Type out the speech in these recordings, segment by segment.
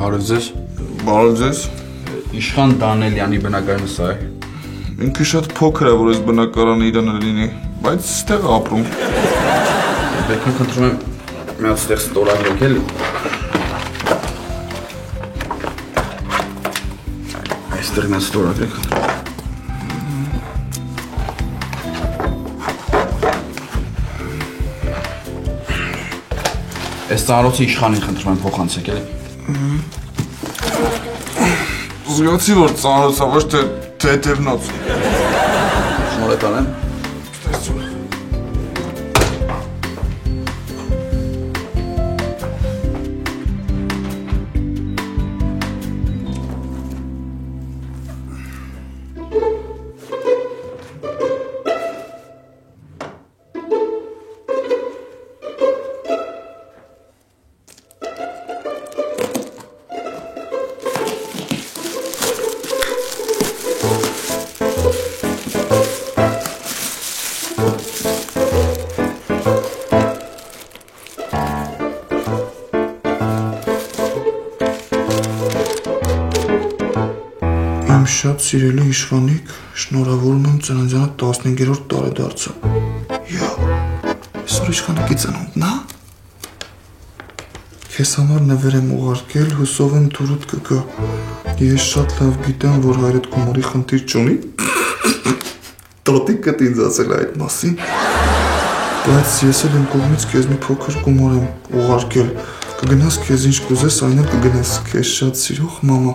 Բարև ձեզ։ Բարև ձեզ։ Իշխան Դանելյանի բնակարանը սա է։ Ինքը շատ փոքր է, որ այս բնակարանը իրանը լինի, բայց ստեղ ապրում։ Բեկան խնդրում եմ մի հատ ստեղ ստորագրեք էլի։ Այստեղ մի հատ ստորագրեք։ Այս ծանրոցի իշխանին խնդրում եմ փոխանցեք էլի։ Զգացի, որ ծանրոցա, ոչ թե թեթևնոց։ Շնորհակալ եմ։ Շատ սիրելի իշխանիկ, շնորհավորում եմ ծննդյանդ 15-րդ տարեդարձը։ Այսօր իշխանիկի ծնունդն է։ Քեզ համար նվեր եմ ուղարկել, հուսով եմ դուրդ կգա։ Ես շատ լավ գիտեմ, որ հայրդ գումարի խնդիր չունի։ Տոտիկդ ինձ ասել այդ մասին։ Բայց ես էլ իմ կողմից քեզ մի փոքր գումար եմ ուղարկել։ Կգնաս քեզ ինչ կուզես, այն էլ կգնես։ Քեզ շատ սիրող մամա։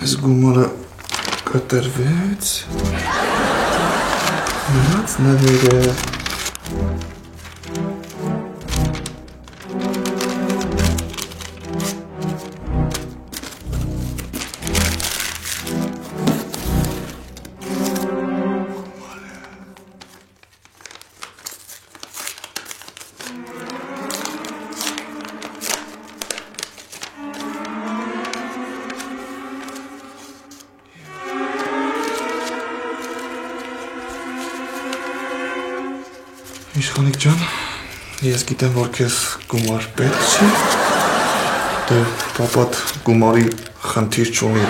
Այս գումարը կտրվեց, մնաց նվերը։ Իշխանիկ ջան, ես գիտեմ, որ քեզ գումար պետք չի, դե պապատ գումարի խնդիր չունի։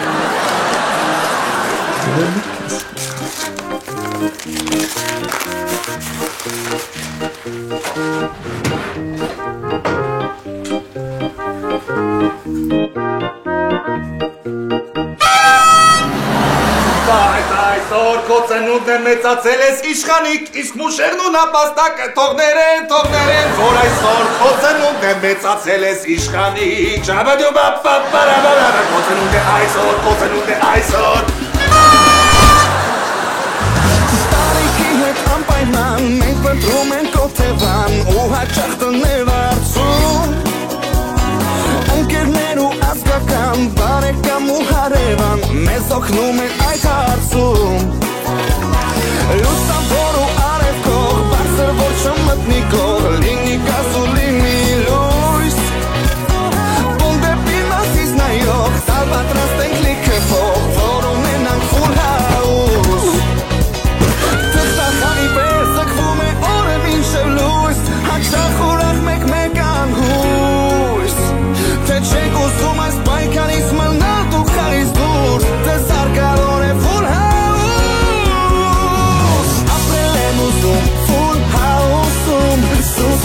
Այսօր քո ծնունդն է մեծացել ես իշխանիկ, իսկ մուշերն ու նապաստակը թողներ են, որ այսօր քո ծնունդն է մեծացել ես իշխանիկ, շաբադյուբապապարաբարաբա, քո ծնունդ է այսօր, քո ծնունդ է այսօր։ Տարիքի հետ անպայման մենք պտրում ենք օթևան ու հաճախ տներ արծում, ընկերներ ու ազգական, բարեկամ ու հարևան, մեզ օգնում է այդ հարցում։ Լուսավոր ու արևքող, բարձր որ չմտնի կող, լինի գազ ու լինի լույս, բուն դեպի մասից նայող, տալ պատրաստ ենք լիքը փող, որ ունենանք full house։ Թղթախանի պես զգվում է օրը մինչև լույս, հաճախ ուրախ մեկ անհույս, թե չենք ուզում այս պայքարից մնալ դու խաղից դուրս, թե զարգալոր է full house։ Full house-ում, sus,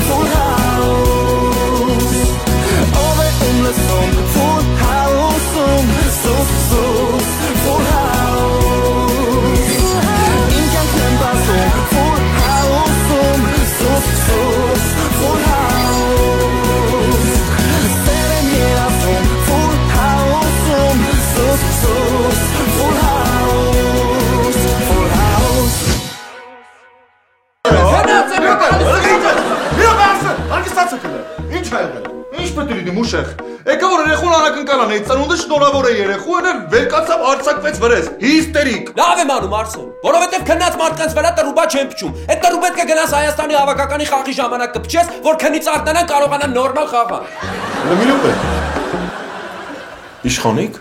full house. Ով է լսում, full house-ում, sus, full house. Իմ կյանքն եմ բացում, full house-ում, sus, full house. Սեր եմ երազում, full house-ում, sus, full house. Full house. Ինչ է եղել, ինչ պետք է լինի մուշեղ, եկա որ երեխուն անակնկալան էի, ծնունդը շնորհավոր է երեխու, էլ վերկացավ արձակվեց վրես, հիստերիկ։ Լավ եմ անում Արսեն, որովհետև քնած մարդկանց վրա տրուբա չեն փչում, այդ տրուբը պետք է գնաս Հայաստանի հավաքականի խաղի ժամանակ կփչես, որ քնից արթնանան կարողանան նորմալ խաղալ։ Լմիլուպ է։ Իշխանիկ,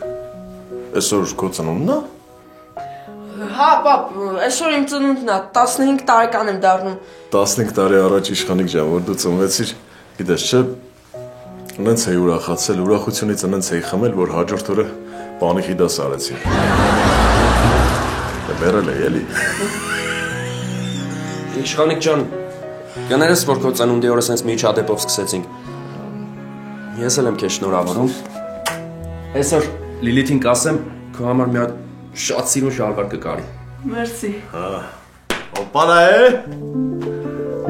այսօր քո ծնունդն է։ Հա, պապ, այսօր իմ ծնունդն է, 15 տարեկան եմ դառնում։ 15 տարի առաջ իշխանիկ ջան, որ դու ծնվեցիր, գիտես չէ, նենց էի ուրախացել, ուրախությունից նենց էի խմել, որ հաջորդ օրը պանիխի դաս արեցին։ Դե բերել էի, էլի։ Իշխանիկ ջան, կներես, որ քո ծնունդի օրը սենց միջադեպով սկսեցինք։ Ես էլ եմ քեզ շնորհավորում։ Այսօր Լիլիթին կասեմ, քո համար մի հատ շատ սիրուն շալվար կկարի։ Մերսի։ Օպարա է։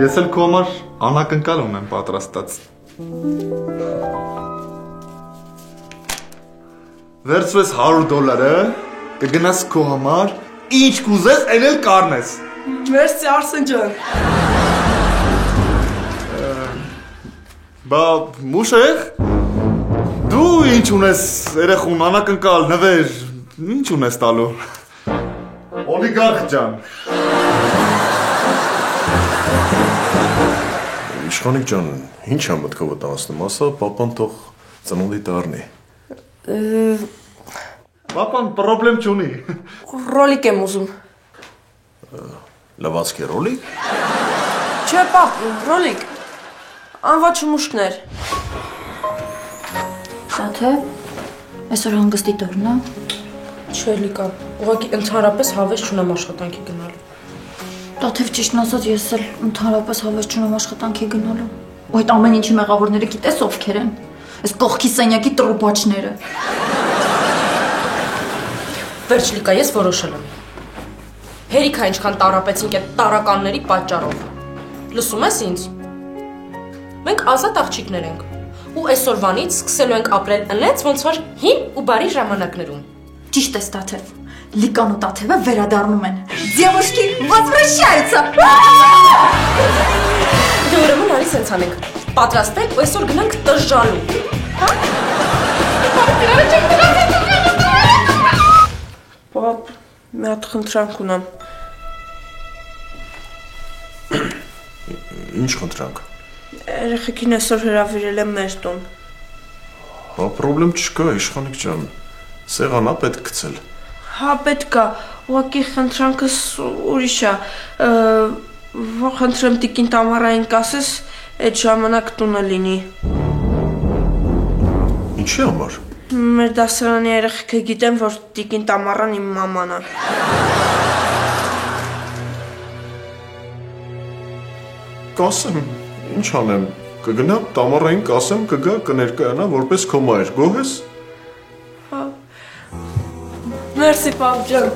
Ես էլ քո համար անակնկալ ունեմ պատրաստած։ Վերցրես $100, կգնաս քո համար, ինչ կուզես, էլ կառնես։ Մերսի Արսեն ջան։ Բա մուշեղ, դու ինչ ունես երեխուն անակնկալ, նվեր, ինչ ունես տալու։ Օլիգարխ ջան։ Իշխանիկ ջան, ինչ է մտքովդ անցնում, ասա, պապան թող ծնունդի դառնի։ Պապան պրոբլեմ չունի։ Ռոլիկ եմ ուզում։ Լվացքի ռոլիկ։ Չէ, պապ, ռոլիկ։ Անվաչ մուշկներ։ Տաթե, այսօր հանգստի տորն է։ Չէ, Լիկա, ուղղակի ընդհանրապես հավես չունեմ աշխատանքի գնալու։ Տաթև ճիշտն ասած, ես էլ ընդհանրապես հավես չունեմ աշխատանքի գնալու։ Ու այդ ամեն ինչի մեղավորները գիտես ովքեր են։ Այս կողքի սենյակի տրուպաչները։ Վերջ Լիկա, ես որոշել եմ։ Հերիքա ինչքան տարապեցինք այդ տարականների պատճառով։ Լսում ես ինձ։ Մենք ազատ աղջիկներ ենք։ Ու այսօրվանից սկսելու ենք ապրել ընենց ոնց որ հին ու բարի ժամանակներում։ Ճիշտ ես, Տաթև։ Լիկան ու Տաթևը վերադառնում են։ Девушки, возвращаются։ Դե ուրեմն արի սենց անենք։ Պատրաստենք ու այսօր գնանք տժժալու։ Պապ, մի հատ խնդրանք ունեմ։ Ինչ խնդրանք։ Երեխեքին այսօր հրավիրել եմ մեր տուն։ Հա, պրոբլեմ չկա, իշխանիկ ջան։ Սեղանա պետք գցել։ Հա, պետք է, ուղղակի խնդրանքս ուրիշ է։ Խնդրեմ տիկին Տամարային կասես, այդ ժամանակ տունը լինի։ Ինչի համար։ Մեր դասարանի երեխեքը գիտեն, որ տիկին Տամարան իմ մաման է։ Կասեմ, ինչ անեմ, կգնա Տամարային կասեմ, կգա կներկայանա որպես քո մայր, գոհ ես։ Մերսի, պապ ջան։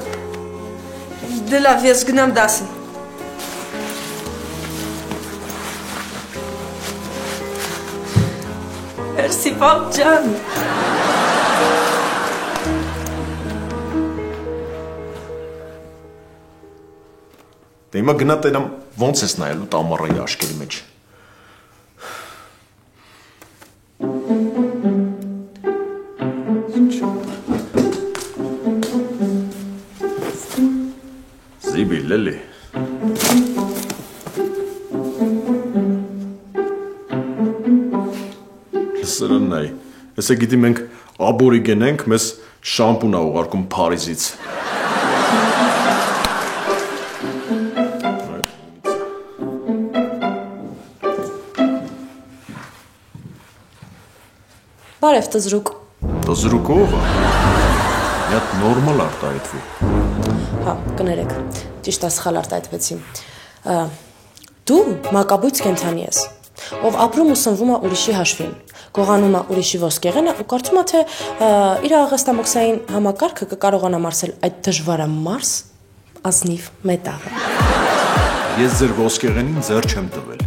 Դե լավ, ես գնամ դասը։ Մերսի, պապ ջան։ Դե հիմա գնա տենամ ոնց ես նայելու Տամարայի աշկերի մեջ։ Զիբիլ էլի։ Լսրան նայ, եսե գիտի մենք աբորիգեն ենք, մեզ շամպուն է ուղարկում Փարիզից։ Բարև տզրուկ։ Տզրուկով է։ Մի հատ նորմալ արտահայտվի։ Հա, կներեք, ճիշտ է սխալ արտահայտվեցի։ Դու մակաբույծ կենդանի ես, ով ապրում ու սնվում է ուրիշի հաշվին, գողանում է ուրիշի ոսկեղենը ու կարծում է, թե իր աղեստամոքսային համակարգը կկարողանա մարսել այդ դժվարամարս ազնիվ մետաղը։ Ես ձեր ոսկեղենին ձեռ չեմ տվել։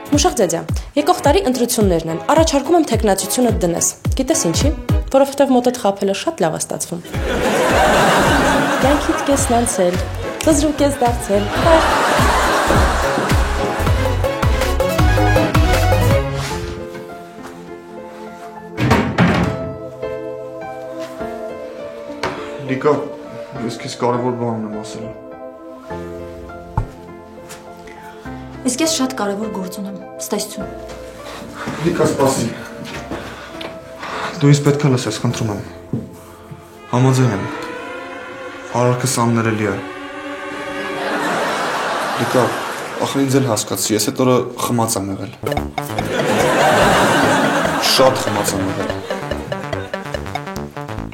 Մուշաղ ձեձյա, եկող տարի ընտրություններն են, առաջարկում եմ թեկնածությունը դնես, գիտես ինչի, որովհետև մոտդ խափելը շատ լավ է ստացվում։ Կյանքիդ կեսն անցել, տզրուկ ես դարձել, Լիկա, ես քեզ կարևոր բան եմ ասել։ Իսկ ես շատ կարևոր գործ ունեմ, ստեսություն։ Լիկա, սպասի։ Դու ինձ պետք է լսես, խնդրում եմ։ Համաձայն եմ։ Արարքս աններելի է։ Լիկա, ախր ինձ էլ հասկացի, ես այդ օրը խմած եմ եղել։ Շատ խմած եմ եղել։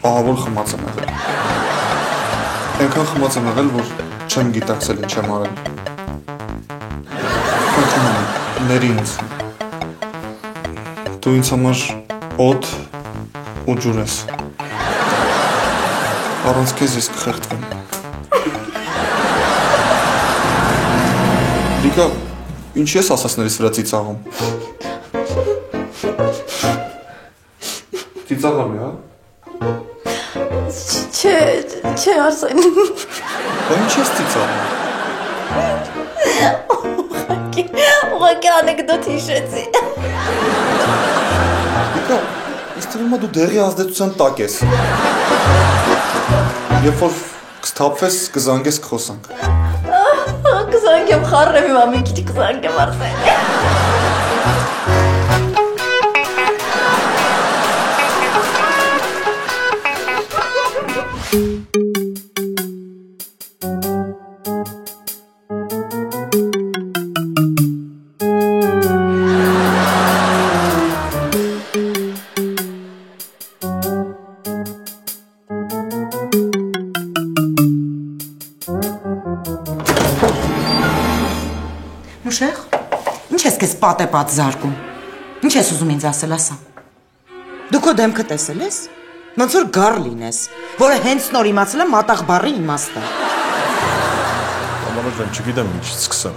Ահավոր խմած եմ եղել։ Այնքան խմած եմ եղել, որ չեմ գիտակցել ինչ եմ արել։ Խնդրում եմ, ների ինձ։ Դու ինձ համար օդ ու ջուր ես։ Առանց քեզ ես կխեղդվեմ։ Լիկա, ինչի ես ասասներից վրա ծիծաղում։ Ծիծաղալի, հա։ Չէ, Արսեն։ Բա ինչ ես ծիծաղում։ Ուղղակի անեկդոտ հիշեցի։ Լիկա, ինձ թվում է դու դեղի ազդեցության տակ ես։ Երբ որ կսթափվես, կզանգես կխոսանք։ Կզանգեմ խառեմ իմ մի քիչ կզանգեմ Արսեն։ Մուշեղ, ինչ ես քեզ պատեպատ զարկում։ Ինչ ես ուզում ինձ ասել, ասա։ Դու քո դեմքը տեսել ես։ Ոնց որ գառ լինես, որը հենց նոր իմացել է մատաղ բառի իմաստը։ Ամանոջան, չգիտեմ ինչից սկսեմ։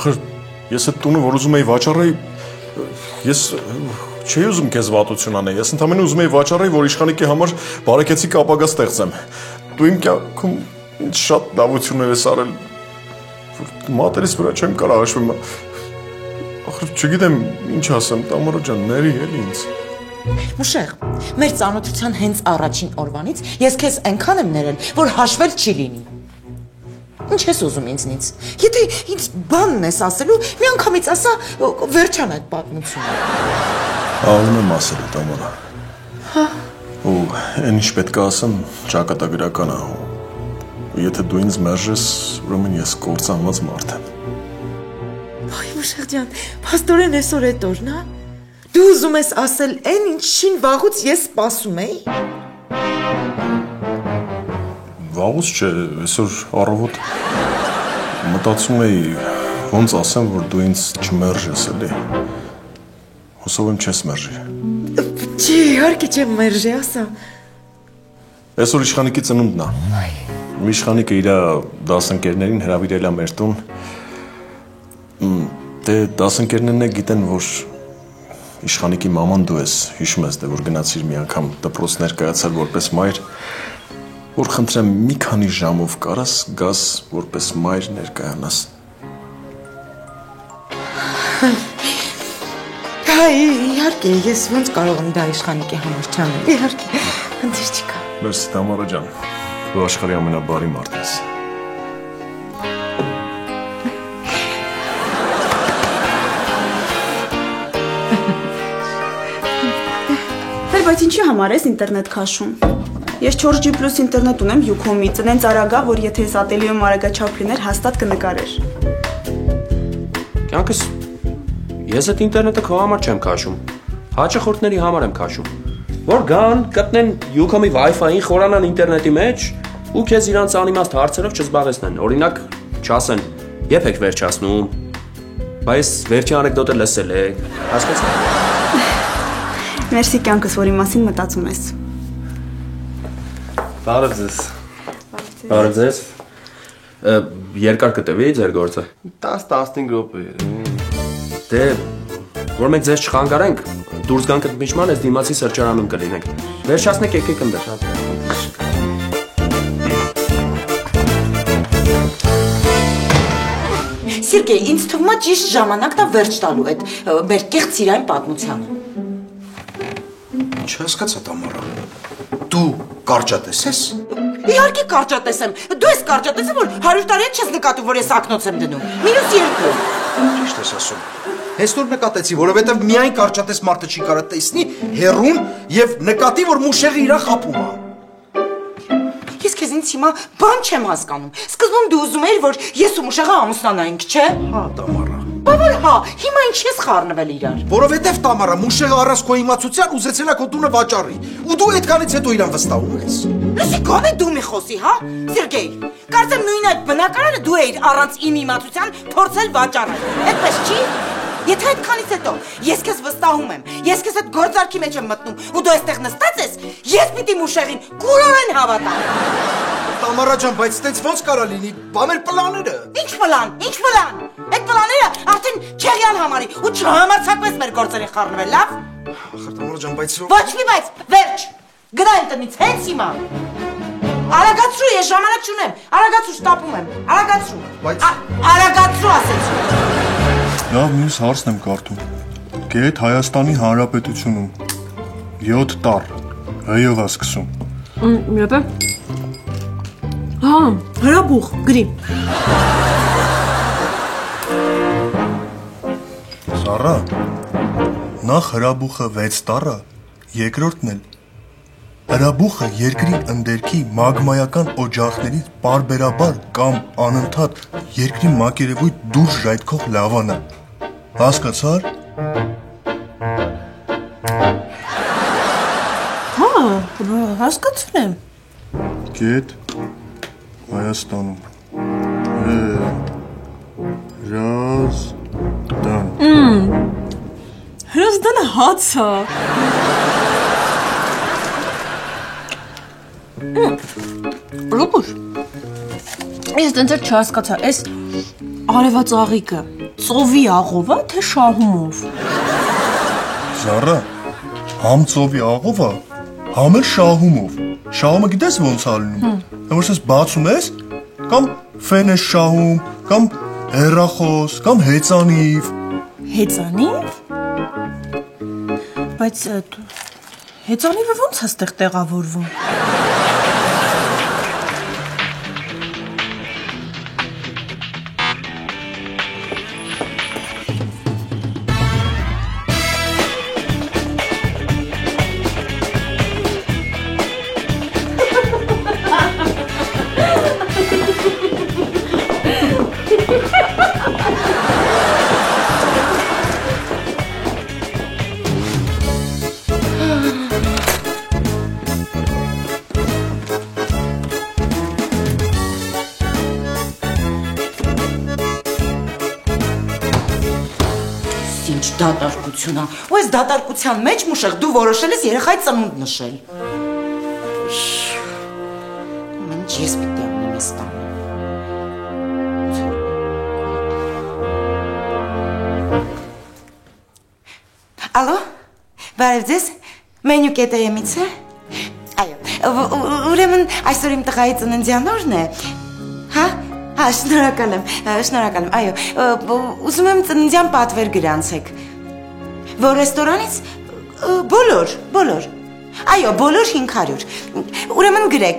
Ախր ես այդ տունը, որ ուզում էի վաճառեի, ես չէի ուզում քեզ վատություն անել։ Ես ընդամենը ուզում էի վաճառեի, որ իշխանիկի համար բարեկեցիկ ապագա ստեղծեմ։ Դու իմ կյանքում ինչ շատ լավություններ ես արել։ Մատերից վրա չեմ կարող հաշվեմ։ Ախր չգիտեմ ինչ ասեմ, Տամարա ջան, ների էլի ինձ։ Մուշեղ, մեր ծանոթության հենց առաջին օրվանից ես քեզ այնքան եմ ներել, որ հաշվել չի լինի։ Ինչ ես ուզում ինձնից։ Եթե ինձ բանն ես ասելու, մի անգամից ասա, վերջան այդ պատմությունը։ Ունեմ ասել, Տամարա։ Հա։ Ու այն ինչ պետք է ասեմ, ճակատագրական է։ Եթե դու ինձ մերժես, ուրեմն ես կործանված մարդ եմ։ Ոայ Մուշեղ ջան, փաստորեն այսօր այդ օրն է։ Դու ուզում ես ասել այն ինչին վաղուց ես սպասում էի։ Վաղուց չէ, այսօր առավոտ մտածում էի ոնց ասեմ, որ դու ինձ չմերժես էլի։ Հուսով եմ չես մերժի։ Չի, իհարկե չեմ մերժի, ասա։ Այսօր իշխանիկի ծնունդն է։ Իշխանիկը իր դասընկերներին հրավիրել է մեր տուն։ Դե դասընկերներն գիտեն, որ իշխանիկի մաման դու ես, հիշում ես, որ գնացիր մի անգամ դպրոց ներկայացել որպես մայր, որ խնդրեմ մի քանի ժամով կարաս գաս որպես մայր ներկայանաս։ Հա, իհարկե, ես ոնց կարող եմ դա իշխանիկի համար չանել։ Իհարկե, խնդիր չկա։ Մերսի, Տամարա ջան, դու աշխարհի ամենաբարի մարդ ես։ Բայց ինչի համար ես ինտերնետ քաշում։ Ես 4G+ ինտերնետ ունեմ Յուքոմից, այնց արագա, որ եթե ես ատելիեում արագաչափ լիներ, հաստատ կնկարեր։ Կյանքս ես այդ ինտերնետը քո համար չեմ քաշում։ Հաճախորդների համար եմ քաշում։ Որ գան, գտնեն Յուքոմի Wi-Fi-ին, խորանան ինտերնետի մեջ ու քեզ իրանց անիմաստ հարցերով չզբաղեցնեն։ Օրինակ, չասեն, երբ եք վերջացնում։ Բայց վերջի անեկդոտը լսել եք, հասկացա՞ք։ Մերսի կյանքս, որի մասին մտածում ես։ Բարև ձեզ։ Բարև ձեզ։ Երկար կտևի ձեր գործը։ 10-15 րոպե։ Դե, որ մենք ձեզ չխանգարենք, դուրս գանք ընդմիջման, ես դիմացի սրճարանում կլինենք։ Վերջացնեք, եկեք ընդեր։ Սիրգեյ, ինձ թվում է ճիշտ ժամանակն է վերջ տալու այդ մեր կեղծ սիրային պատմությանը։ Չհասկացա, Տամարա, դու կարճատես ես։ Իհարկե կարճատես եմ, դու ես կարճատեսը, որ 100 տարի չես նկատում, որ ես ակնոց եմ դնում, -2։ Ճիշտ ես ասում։ Հենց նոր նկատեցի, որովհետև միայն կարճատես մարդը չի կարող տեսնի հերուն եւ նկատի, որ մուշեղը իրա խապում է։ Ես քեզ հենց հիմա բան չեմ հասկանում։ Սկզբում դու ուզում էիր, որ ես ու Մուշեղը ամուսնանայինք, չէ։ Հա, Տամարա։ Բավար հա, հիմա ինչ ես խառնվել իրար։ Որովհետև Տամարա Մուշեղը առանց քո իմացության ուզեցել է քո տունը վաճառի։ Ու դու այդքանից հետո իրան վստահում ես։ Լսի, գոնե դու մի խոսի, հա։ Սերգեյ, կարծեմ նույն այդ բնակարանը դու էիր առանց իմ իմացության փորձել վաճառել։ Այդպես չի։ Եթե այդքանից հետո ես քեզ վստահում եմ, ես քեզ այդ գործարքի մեջ եմ մտնում, ու դու այստեղ նստած ես, ես պիտի Մուշեղին կուրորեն հավատամ։ Տամարա ջան, բայց այդպես ոնց կարա լինի։ Բան էլ պլաները։ Ինչ պլան, ինչ պլան։ Այդ պլանները արդեն Չեղյան համարի ու չհամարցակվեց մեր գործերի խառնվել, լավ։ Ախր Տամարա ջան, բայց Ոչ մի բայց, վերջ։ Գնա իմ տնից, հենց հիմա։ Արագացրու, ես ժամանակ չունեմ։ Արագացրու, շտապում եմ։ Արագացրու։ Արագացրու ասեցի։ Լավ, մյուս հարցն եմ կարդում։ Գետ Հայաստանի Հանրապետությունում 7 տառ հ-ով է սկսում։ Յեպե։ Հա, հրաբուխ, գրի։ Սառա, նախ հրաբուխը 6 տառը, երկրորդն էլ հրաբուխը երկրի ընդերքի մագմայական օջախներից պարբերաբար կամ անընդհատ երկրի մակերևույթ դուրս ժայթքող լավան է։ Հասկացար։ Հա, հասկացել եմ։ Գետ Հայաստանում Հրազդան։ Հրազդանը հաց է։ Ռոբուր, ես դենցեր չհասկացա, այս արևածաղիկը ծովի աղով է, թե շահումով։ Զառա, համ ծովի աղով է, համ էլ շահումով։ Շահումը գիտես ոնց է լինում։ Որ ես բացում ես, կամ ֆեն ես շահում, կամ հեռախոս, կամ հեծանիվ։ Հեծանիվ։ Բայց հեծանիվը ոնց է ստեղ տեղավորվում։ Ինչ դատարկություն է։ Ու այս դատարկության մեջ Մուշեղ դու որոշել ես երեխայի ծնունդ նշել։ Ինչ ես պիտի անեմ ես տանը։ Ալո, բարև ձեզ, մենյու կետայեմից է։ Այո, ուրեմն այսօր իմ տղայի ծննդյան օրն է։ Հա, շնորհակալ եմ, այո, ուզում եմ ծննդյան պատվեր գրանցեք։ Որ ռեստորանից բոլոր։ Այո, բոլոր 500։ Ուրեմն գրեք,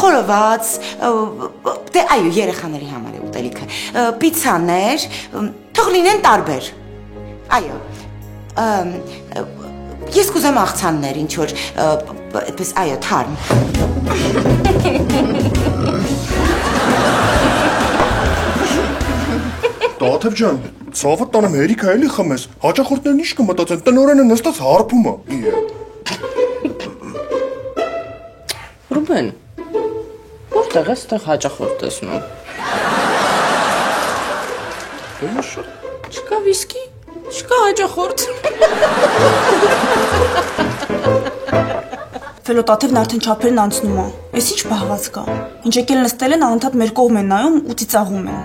խորոված, դե այո, երեխաների համար է ուտելիքը, պիցաներ, թող լինեն տարբեր։ Այո։ Ես կուզեմ աղցաններ, ինչ որ, այդպես, այո, թարմ։ Տաթև ջան, ցավը տանեմ հերիքա էլի խմես, հաճախորդներն ինչ կմտածեն, տնօրենը նստած հարբում է։ Ռուբեն, որտեղ ես այդտեղ հաճախորդ տեսնում։ Չկա վիսկի, չկա հաճախորդ։ Ֆելոտաթևն արդեն չափերն անցնում է։ Էս ինչ բաղված կա։ Ինչ եկել նստել են, անընդհատ մեր կողմ են նայում ու ծիծաղում են։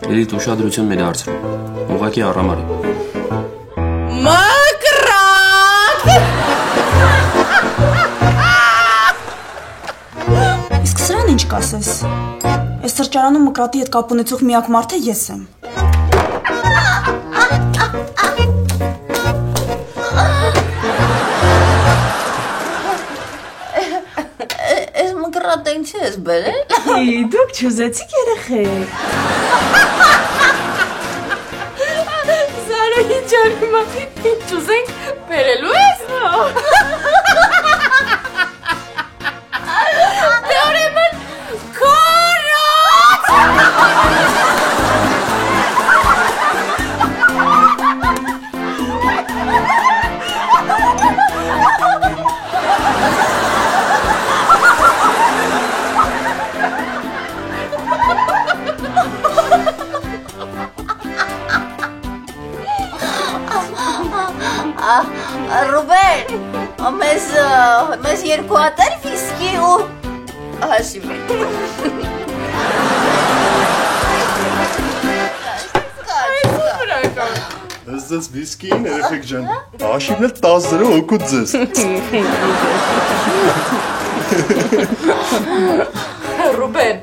Լիլիթ ուշադրություն մեր դարձրու, ուղղակի առամարի։ Մակրատ։ Իսկ սրան ինչ կասես։ Այս սրճարանում Մկրատի հետ կապ ունեցող միակ մարդը ես եմ։ Այս Մկրատը ինչ ես բերել։ Դուք չուզեցիք երեխեք։ Զարո ինչ արիմա, ինչ ուզենք բերելու ես։ Մեզ երկու հատար վիսկի ու հաշիվ ենք։ Ես ձեզ վիսկին, երեխեք ջան, հաշիվն էլ 10 դրը օգուտ ձեզ։ Ռուբեն,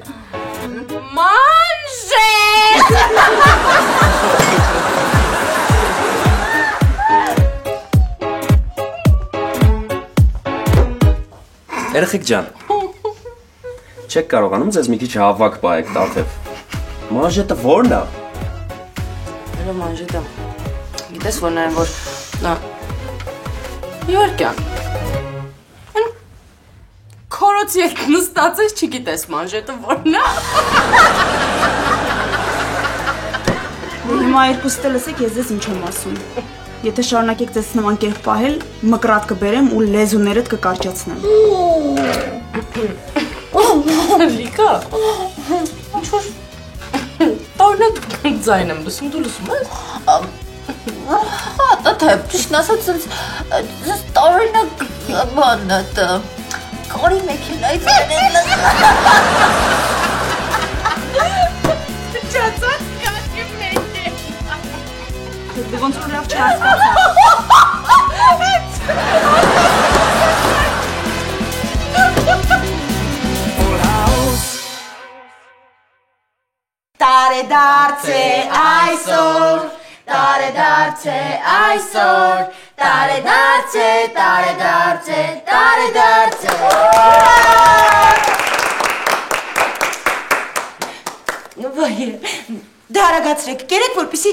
մանժե։ Երեխեք ջան, չեք կարողանում ձեզ մի քիչ հավաք պահեք տաթև։ Մանժետը ո՞րն է։ Հələ մանժետը։ Գիտես որն է, որ նա Իվարկյան։ Քորոց երբ նստած ես, չգիտես մանժետը որն է։ Հիմա երկուստ լսեք, ես ձեզ ինչ եմ ասում։ Եթե շարունակեք ձեզ նման կերպ պահել, մկրատ կբերեմ ու լեզուներդ կկարճացնեմ։ Լիկա, ինչ-որ տարնակ ձայն եմ լսում, դու լսում ես։ Թե ճիշտն ասած ձեզ տարօրինակ բան է դա։ Կարի մեքենայից են լսում։ Չացած կաշի մեջ է։ Դե ոնց որ լավ չհասկացա։ Տարեդարձ է այսօր, տարեդարձ է այսօր, տարեդարձ է, տարեդարձ է, տարեդարձ է։ Վայ, դարագացրեք, կերեք, որպեսի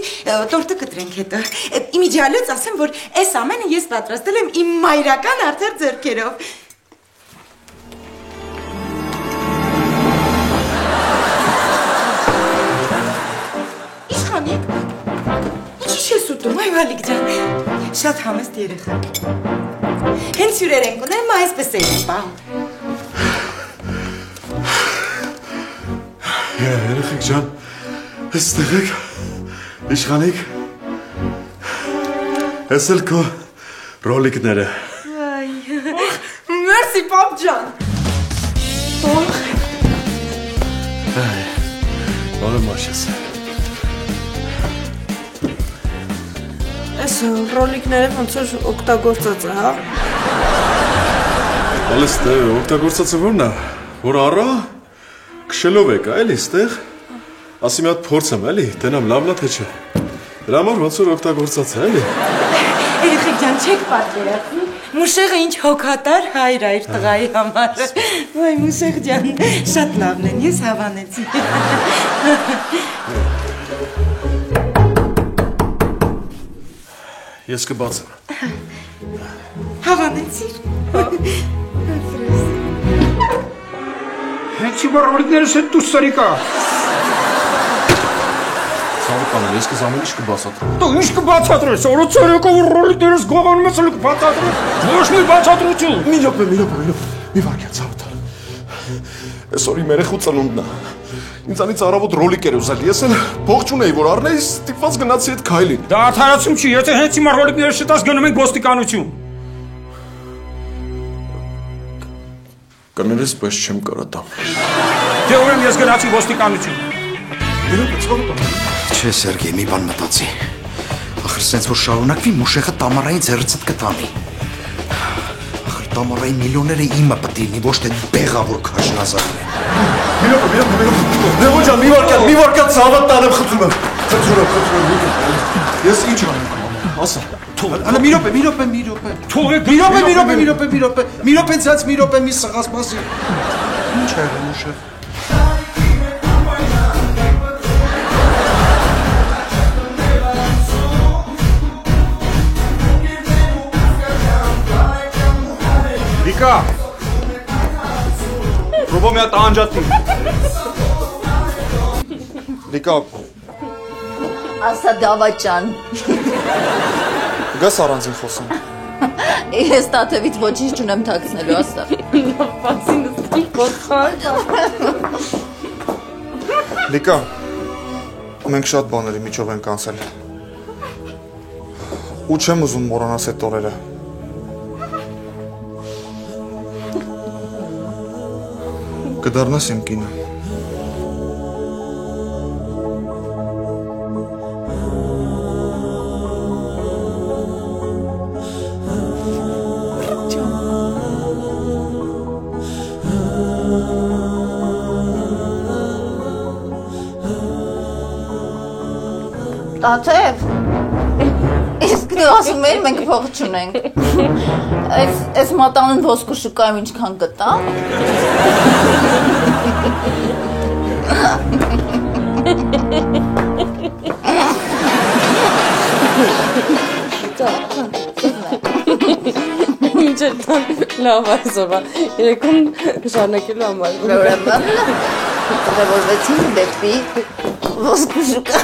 տորտը կտրենք հետո։ Իմիջիալոց ասեմ, որ այս ամենը ես պատրաստել եմ իմ մայրական արդար ձեռքերով։ Իշխանիկ, ինչի ես ուտում, այ Վալիկ ջան, շատ համեստ երեխա։ Հենց հյուրեր ենք ուներ, մա այսպես էի պահում։ Երեխեք ջան, այստեղ եք, իշխանիկ, ես էլ քո ռոլիկները։ Մերսի պապ ջան։ Որը մաշես։ Այս ռոլիկները ոնց որ օգտագործած է, հա։ Ալես դե օգտագործածը որն է, որ առա քշելով եկա էլի ստեղ, ասի մի հատ փորձեմ էլի, տենամ լավն է թե չէ։ Դրա համար ոնց որ օգտագործած է էլի։ Երեխեք ջան, չեք պատկերացնի, Մուշեղը ինչ հոգատար հայր է իր տղայի համար։ Ոայ Մուշեղ ջան, շատ լավն են, ես հավանեցի։ Ես կբացեմ։ Հավանեցիր։ Հենց հիմա ռոլիկներս հետ դու սարիկա։ Սարիկան, ես կզ ամեն ինչ կբացատրեմ։ Դու ինչ կբացատրես, օրոցոր եկով ռոլիկներս գողանում ես էլ կբացատրես։ Ոչ մի բացատրություն։ Մի րոպե, մի վարքյան ցավթար։ Այսօր իմ երեխու ծնունդն է։ Ինձանից առավոտ ռոլիկ էր ուզել, ես էլ փող չունեի, որ առնեի, ստիպված գնացի այդ քայլին։ Դա արդարացում չի, եթե հենց հիմա ռոլիկները շտաս գնում ենք ոստիկանություն։ Կներես, բայց չեմ կարա տամ։ Դե ուրեմն ես գնացի ոստիկանություն։ Չէ, Սերգեյ, մի բան մտածի։ Ախր սենց որ շարունակվի, Մուշեղը տամարային ձեռցդ կտանի։ Ախր տամարային միլիոնները իմը պտի լինի, ոչ թե բեղավոր քաշնազարն է։ Մի րոպե, Լևոն ջան, մի վարկյա ցավատ տանեմ, խնդրում եմ։ Ես ինչ անեմ, ասա։ Հələ մի րոպե։ Թողեք, մի րոպե ցած, մի սղաս մասի։ Ինչ է եղել, Մուշեղ։ Լիկա։ Ռոբո մի հատ անջատի։ Լիկա, Ասա դավաճան։ գաս առանձին խոսում։ Ես տաթևից ոչինչ չունեմ թաքցնելու, ասա։ Բացին ստի կոթխար։ Լիկա, մենք շատ բաների միջով ենք անցել։ Ու չեմ ուզում մոռանաս այդ օրերը։ կդառնաս իմ կինը։ Տաթև, իսկ դու ասում էիր մենք փող չունենք, այս մատանուն ոսկու շուկայում ինչքան գտա? Ինչ է տան լավ այսօրվա, երեկում շարունակելու համար։ Ուրեմն, տղևորվեցին դեպի ոսկու շուկա։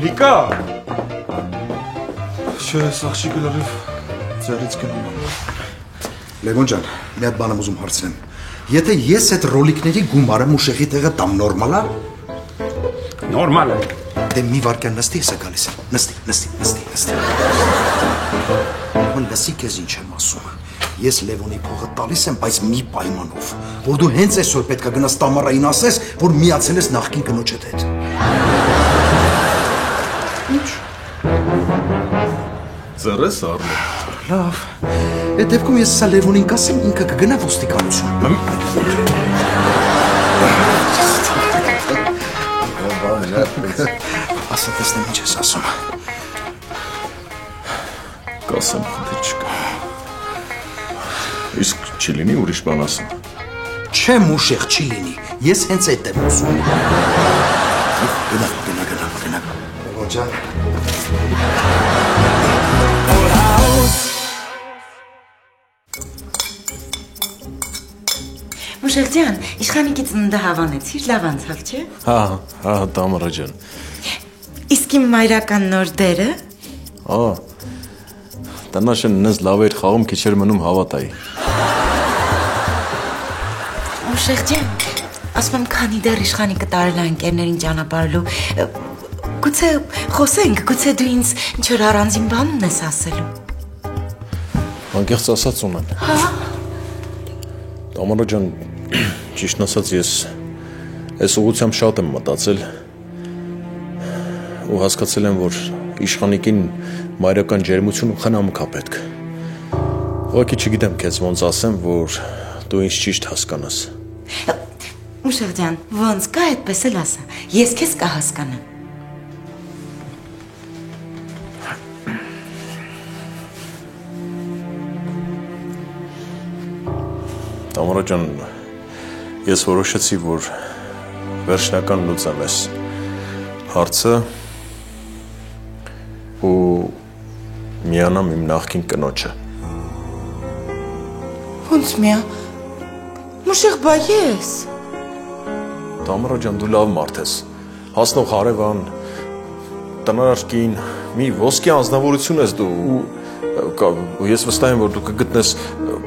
Լիկա։ Չէ, այս աղջիկը լրիվ ձեռից գնում է։ Լևոն ջան, մի հատ բան եմ ուզում հարցնեմ։ Եթե ես այդ ռոլիկների գումարը Մուշեղի տեղը տամ նորմալ է։ Նորմալ է։ Դե մի վարքան նստի, հեսա գալիս եմ։ Նստի։ Ո՞ն լսի քեզ ինչ եմ ասում։ Ես Լևոնի փողը տալիս եմ, բայց մի պայմանով, որ դու հենց այսօր պետք է գնաս Տամարային ասես, որ միացել ես նախկին կնոջդ հետ։ Ինչ։ Ծերես առնի։ Լավ։ Այդ դեպքում ես սա Լևոնին կասեմ, ինքը կգնա ոստիկանություն։ Ասա տեսնեմ ինչ ես ասում։ Կասեմ խնդիր չկա։ Իսկ չի լինի ուրիշ բան ասեմ։ Չէ Մուշեղ չի լինի, ես հենց այդ եմ ուզում։ Գնա։ Լևոն ջան։ Մուշեղ ջան, իշխանիկի ծնունդը հավանեցիր, լավ անցավ, չէ։ Հա, Տամարա ջան։ Իսկ իմ մայրական նոր դերը։ Տնաշեն նենց լավ էր խաղում, քիչ էր մնում հավատայի։ Մուշեղ ջան, ասում եմ քանի դեռ իշխանիկը տարել է ընկերներին ճանապարհելու, գուցե խոսենք, գուցե դու ինձ ինչ-որ առանձին բան ունես ասելու։ Անկեղծ ասած ունեմ։ Հա։ Տամարա ջան, ճիշտն ասած ես այս ուղղությամբ շատ եմ մտածել ու հասկացել եմ, որ իշխանիկին մայրական ջերմություն ու խնամք է պետք։ Ուղղակի չգիտեմ քեզ ոնց ասեմ, որ դու ինձ ճիշտ հասկանաս։ Մուշեղ ջան, ոնց կա այդպես էլ ասա, ես քեզ կհասկանամ։ Տամարա ջան, ես որոշեցի, որ վերջնական լուծեմ ես հարցը ու միանամ իմ նախկին կնոջը։ Ոնց միա։ Մուշեղ բա ես։ Տամարա ջան, դու լավ մարդ ես։ Հասնող հարևան, տնարարկին, մի ոսկե անձնավորություն ես դու ու ես վստահ եմ, որ դու կգտնես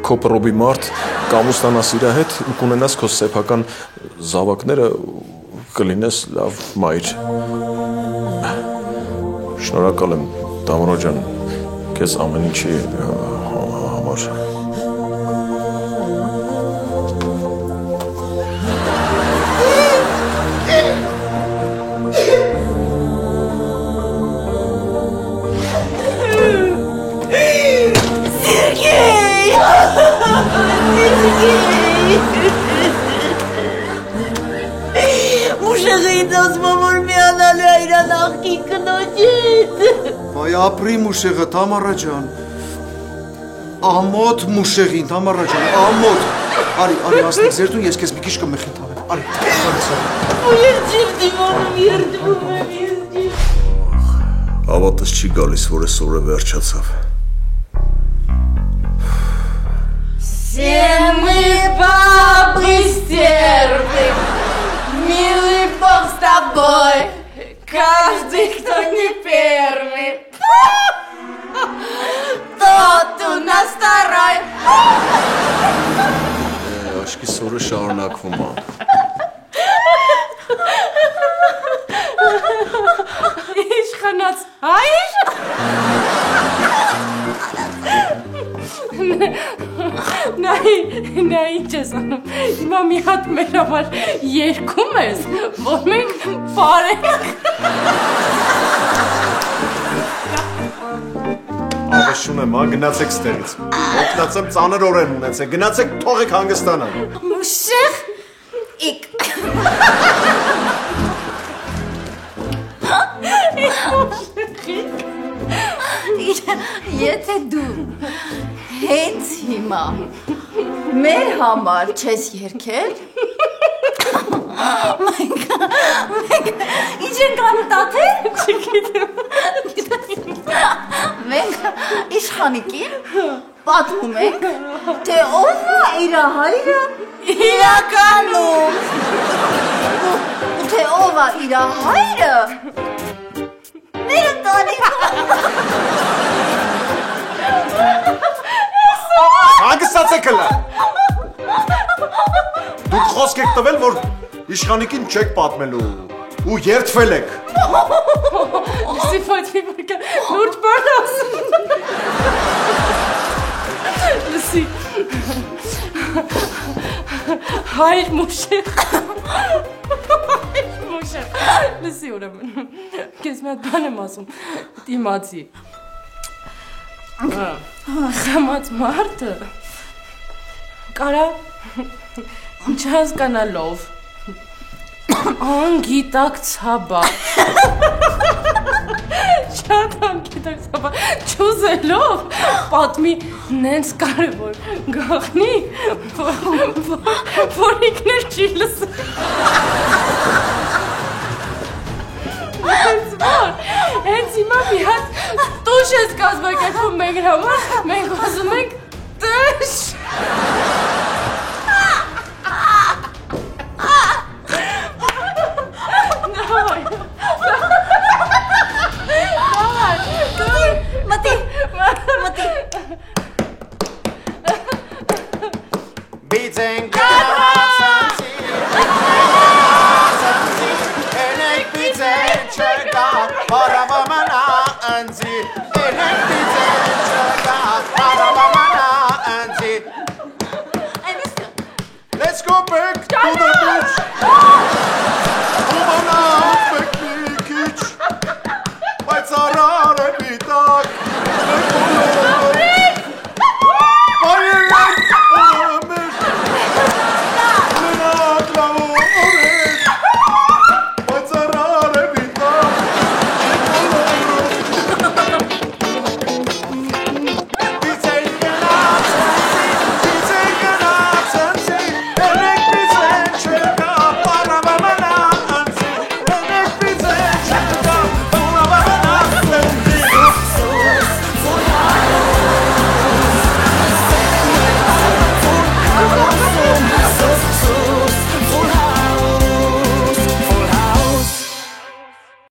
քո պրոբի մարդ, կամուստանաս իր հետ ու կունենաս քո սեփական զավակները կլինես լավ մայր։ Շնորհակալ եմ, Տամարա ջան, քեզ ամեն ինչի համար։ Մուշեղի դասմա որ միանալու է իր նախկին կնոջի հետ։ Այ ապրի Մուշեղը, Տամարա ջան։ Ամոթ Մուշեղին, Տամարա ջան, ամոթ։ Արի ասնիկ զերտուն, ես քեզ մի քիչ կմխի տանեմ։ Արի։ Ես դիմանում երդվում եմ, ես Հավատս չի գալիս, որ այս օրը վերջացավ։ Все мы бабы стервы, милый Бог с тобой, каждый, кто не первый, тот у нас второй. Աշկի սորը շարունակվում է։ Իշխանած հայր։ Նա ինչ ես անում։ Հիմա մի հատ մեր համար երգում ես, որ մենք պարենք։ Ավեշ ունեմ, գնացեք ստեղից։ Օգնացեմ ծանր օրեր ունեցեք, գնացեք թողեք հանգստանալ։ Մուշեղ իք։ Եթե դու հենց հիմա մեր համար չես երգել, մենք ինչ ենք անում տաթե? Չգիտեմ։ Մենք իշխանիկին պատմում ենք, թե ով է իր հայրը իրականում, ու թե ով է իր հայրը մեր ընտանիքում։ Հանգստացեք հլը։ Դուք խոսք եք տվել, որ իշխանիկին չեք պատմելու ու երդվել եք։ Լսի ֆոթի բարկա, լուրջ բան ասում։ Լսի։ Հայր Մուշեղ։ Լսի ուրեմն, կեզ մի հատ բան եմ ասում, դիմացի։ Խամած մարդը կարա չհասկանալով անգիտակցաբար շատ անգիտակցաբար չուզելով պատմի նենց կարևոր գաղտնիք, որ ինքներ չի լսել։ Հենց հիմա մի հատ տուշ ես կազմակերպում մեր համար, մենք ասում ենք տշ։ Մտի։ Բիցենք